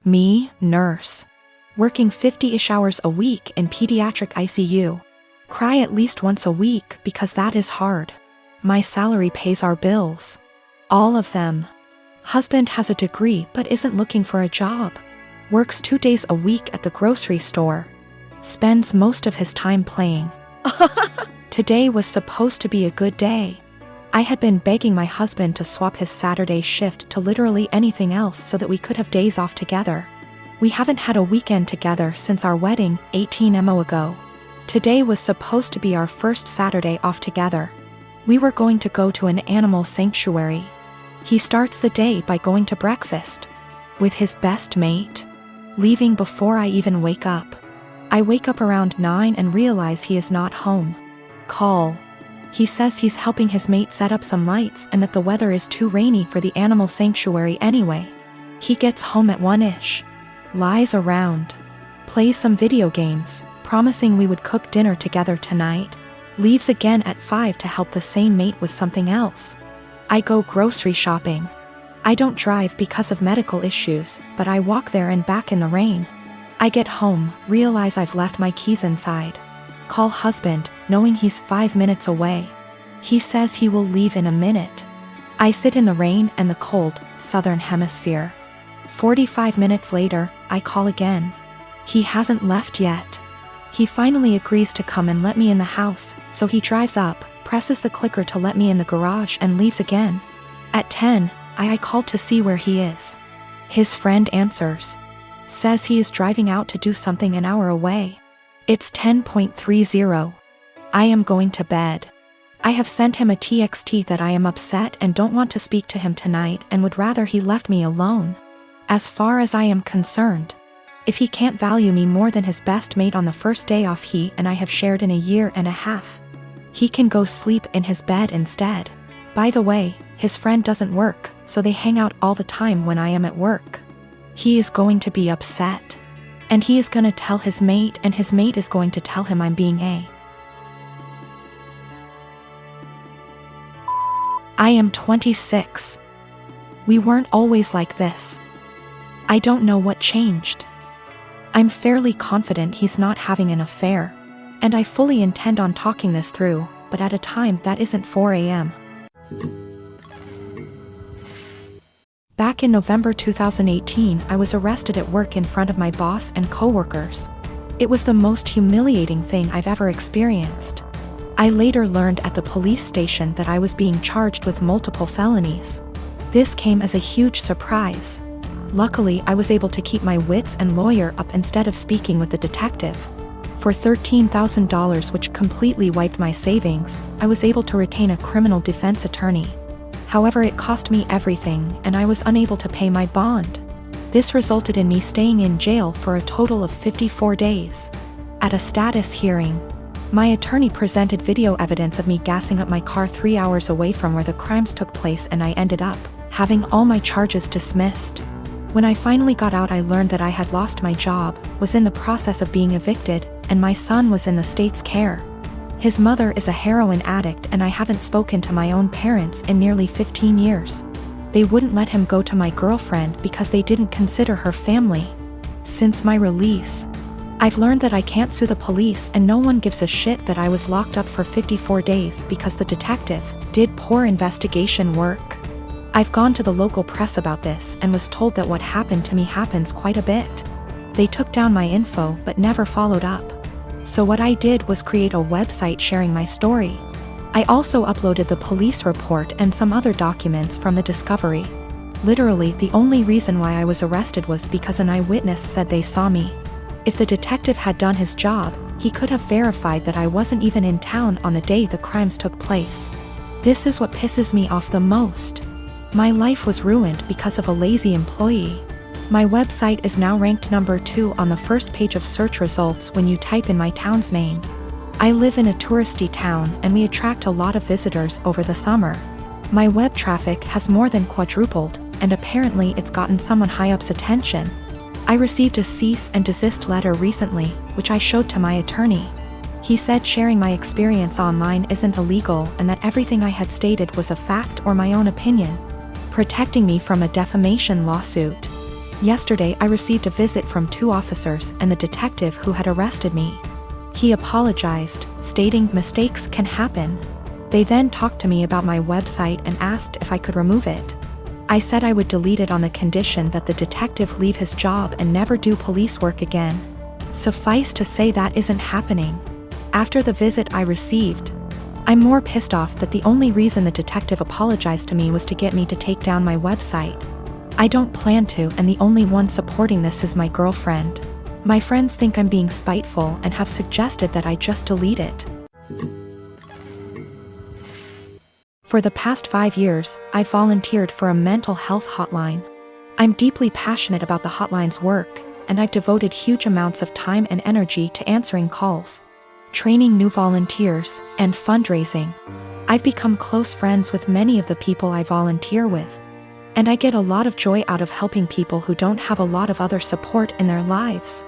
Me, nurse. Working 50-ish hours a week in pediatric ICU. Cry at least once a week because that is hard. My salary pays our bills. All of them. Husband has a degree but isn't looking for a job. Works 2 days a week at the grocery store. Spends most of his time playing. Today was supposed to be a good day. I had been begging my husband to swap his Saturday shift to literally anything else so that we could have days off together. We haven't had a weekend together since our wedding, 18 mo ago. Today was supposed to be our first Saturday off together. We were going to go to an animal sanctuary. He starts the day by going to breakfast with his best mate, leaving before I even wake up. I wake up around 9 and realize he is not home. Call. He says he's helping his mate set up some lights and that the weather is too rainy for the animal sanctuary anyway. He gets home at 1-ish. Lies around. Plays some video games, promising we would cook dinner together tonight. Leaves again at 5 to help the same mate with something else. I go grocery shopping. I don't drive because of medical issues, but I walk there and back in the rain. I get home, realize I've left my keys inside. Call husband, knowing he's 5 minutes away. He says he will leave in a minute. I sit in the rain and the cold, southern hemisphere. 45 minutes later, I call again. He hasn't left yet. He finally agrees to come and let me in the house, so he drives up, presses the clicker to let me in the garage and leaves again. At 10, I call to see where he is. His friend answers. Says he is driving out to do something an hour away. It's 10:30. I am going to bed. I have sent him a TXT that I am upset and don't want to speak to him tonight and would rather he left me alone. As far as I am concerned, if he can't value me more than his best mate on the first day off he and I have shared in a year and a half, he can go sleep in his bed instead. By the way, his friend doesn't work, so they hang out all the time when I am at work. He is going to be upset. And he is gonna tell his mate and his mate is going to tell him I'm being a. I am 26. We weren't always like this. I don't know what changed. I'm fairly confident he's not having an affair, and I fully intend on talking this through, but at a time that isn't 4 a.m. Back in November 2018, I was arrested at work in front of my boss and coworkers. It was the most humiliating thing I've ever experienced. I later learned at the police station that I was being charged with multiple felonies. This came as a huge surprise. Luckily, I was able to keep my wits and lawyer up instead of speaking with the detective. For $13,000, which completely wiped my savings, I was able to retain a criminal defense attorney. However, it cost me everything, and I was unable to pay my bond. This resulted in me staying in jail for a total of 54 days. At a status hearing, my attorney presented video evidence of me gassing up my car 3 hours away from where the crimes took place, and I ended up having all my charges dismissed. When I finally got out, I learned that I had lost my job, was in the process of being evicted, and my son was in the state's care. His mother is a heroin addict, and I haven't spoken to my own parents in nearly 15 years. They wouldn't let him go to my girlfriend because they didn't consider her family. Since my release, I've learned that I can't sue the police, and no one gives a shit that I was locked up for 54 days because the detective did poor investigation work. I've gone to the local press about this and was told that what happened to me happens quite a bit. They took down my info but never followed up. So what I did was create a website sharing my story. I also uploaded the police report and some other documents from the discovery. Literally, the only reason why I was arrested was because an eyewitness said they saw me. If the detective had done his job, he could have verified that I wasn't even in town on the day the crimes took place. This is what pisses me off the most. My life was ruined because of a lazy employee. My website is now ranked number 2 on the first page of search results when you type in my town's name. I live in a touristy town and we attract a lot of visitors over the summer. My web traffic has more than quadrupled, and apparently it's gotten someone high up's attention. I received a cease and desist letter recently, which I showed to my attorney. He said sharing my experience online isn't illegal and that everything I had stated was a fact or my own opinion, protecting me from a defamation lawsuit. Yesterday I received a visit from 2 officers and the detective who had arrested me. He apologized, stating mistakes can happen. They then talked to me about my website and asked if I could remove it. I said I would delete it on the condition that the detective leave his job and never do police work again. Suffice to say that isn't happening. After the visit I received, I'm more pissed off that the only reason the detective apologized to me was to get me to take down my website. I don't plan to, and the only one supporting this is my girlfriend. My friends think I'm being spiteful and have suggested that I just delete it. For the past 5 years, I've volunteered for a mental health hotline. I'm deeply passionate about the hotline's work, and I've devoted huge amounts of time and energy to answering calls, training new volunteers, and fundraising. I've become close friends with many of the people I volunteer with, and I get a lot of joy out of helping people who don't have a lot of other support in their lives.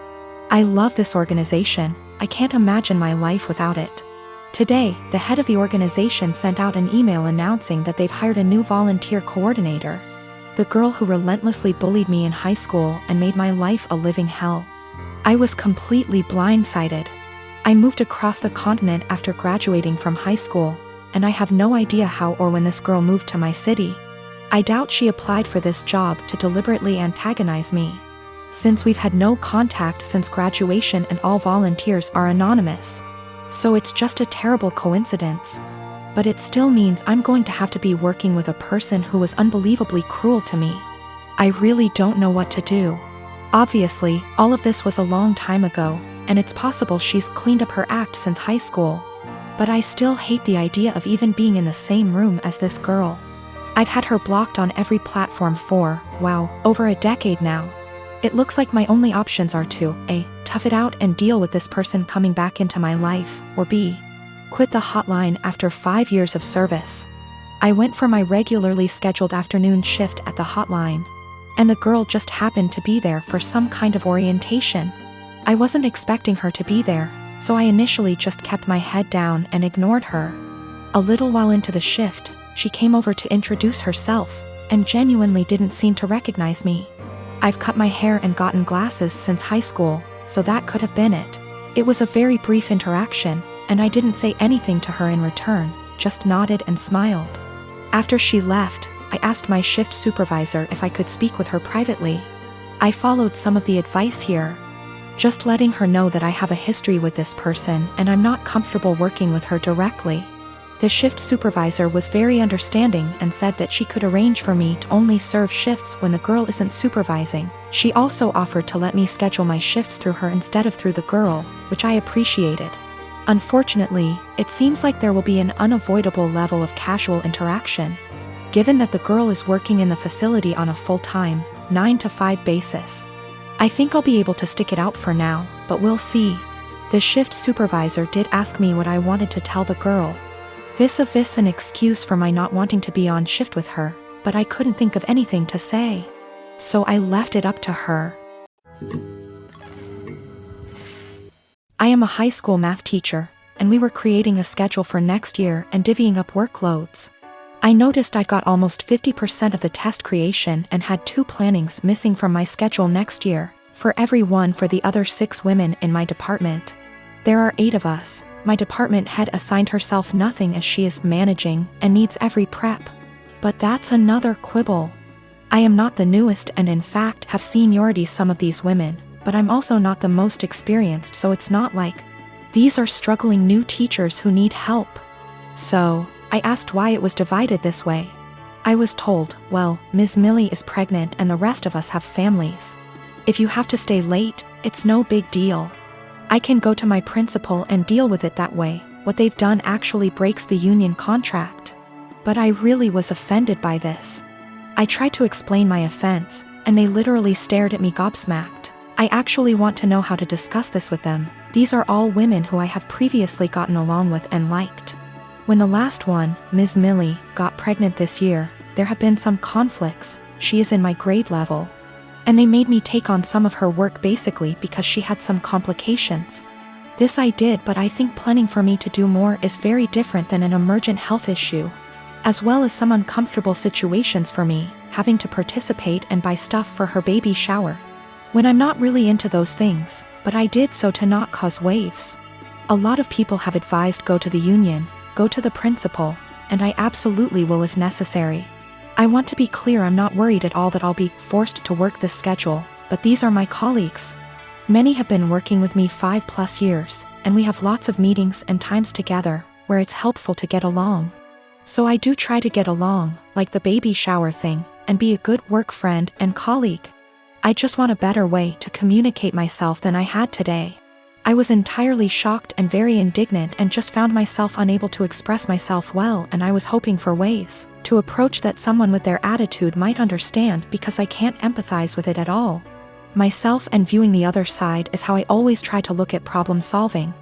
I love this organization. I can't imagine my life without it. Today, the head of the organization sent out an email announcing that they've hired a new volunteer coordinator. The girl who relentlessly bullied me in high school and made my life a living hell. I was completely blindsided. I moved across the continent after graduating from high school, and I have no idea how or when this girl moved to my city. I doubt she applied for this job to deliberately antagonize me, since we've had no contact since graduation and all volunteers are anonymous. So it's just a terrible coincidence. But it still means I'm going to have to be working with a person who was unbelievably cruel to me. I really don't know what to do. Obviously, all of this was a long time ago, and it's possible she's cleaned up her act since high school. But I still hate the idea of even being in the same room as this girl. I've had her blocked on every platform for, wow, over a decade now. It looks like my only options are to A. Tough it out and deal with this person coming back into my life, or B. Quit the hotline after 5 years of service. I went for my regularly scheduled afternoon shift at the hotline, and the girl just happened to be there for some kind of orientation. I wasn't expecting her to be there, so I initially just kept my head down and ignored her. A little while into the shift, she came over to introduce herself, and genuinely didn't seem to recognize me. I've cut my hair and gotten glasses since high school, so that could have been it. It was a very brief interaction, and I didn't say anything to her in return, just nodded and smiled. After she left, I asked my shift supervisor if I could speak with her privately. I followed some of the advice here, just letting her know that I have a history with this person and I'm not comfortable working with her directly. The shift supervisor was very understanding and said that she could arrange for me to only serve shifts when the girl isn't supervising. She also offered to let me schedule my shifts through her instead of through the girl, which I appreciated. Unfortunately, it seems like there will be an unavoidable level of casual interaction, given that the girl is working in the facility on a full-time, 9-to-5 basis. I think I'll be able to stick it out for now, but we'll see. The shift supervisor did ask me what I wanted to tell the girl. Vis an excuse for my not wanting to be on shift with her, but I couldn't think of anything to say. So I left it up to her. I am a high school math teacher, and we were creating a schedule for next year and divvying up workloads. I noticed I got almost 50% of the test creation and had 2 plannings missing from my schedule next year, for every one for the other 6 women in my department. There are 8 of us. My department head assigned herself nothing as she is managing and needs every prep. But that's another quibble. I am not the newest and in fact have seniority some of these women, but I'm also not the most experienced, so it's not like these are struggling new teachers who need help. So, I asked why it was divided this way. I was told, well, Ms. Millie is pregnant and the rest of us have families. If you have to stay late, it's no big deal. I can go to my principal and deal with it that way. What they've done actually breaks the union contract. But I really was offended by this. I tried to explain my offense, and they literally stared at me gobsmacked. I actually want to know how to discuss this with them. These are all women who I have previously gotten along with and liked. When the last one, Ms. Millie, got pregnant this year, there have been some conflicts. She is in my grade level, and they made me take on some of her work basically because she had some complications. This I did, but I think planning for me to do more is very different than an emergent health issue, as well as some uncomfortable situations for me, having to participate and buy stuff for her baby shower. When I'm not really into those things, but I did so to not cause waves. A lot of people have advised go to the union, go to the principal, and I absolutely will if necessary. I want to be clear, I'm not worried at all that I'll be forced to work this schedule, but these are my colleagues. Many have been working with me 5+ years, and we have lots of meetings and times together, where it's helpful to get along. So I do try to get along, like the baby shower thing, and be a good work friend and colleague. I just want a better way to communicate myself than I had today. I was entirely shocked and very indignant and just found myself unable to express myself well, and I was hoping for ways to approach that someone with their attitude might understand, because I can't empathize with it at all. Myself and viewing the other side is how I always try to look at problem solving.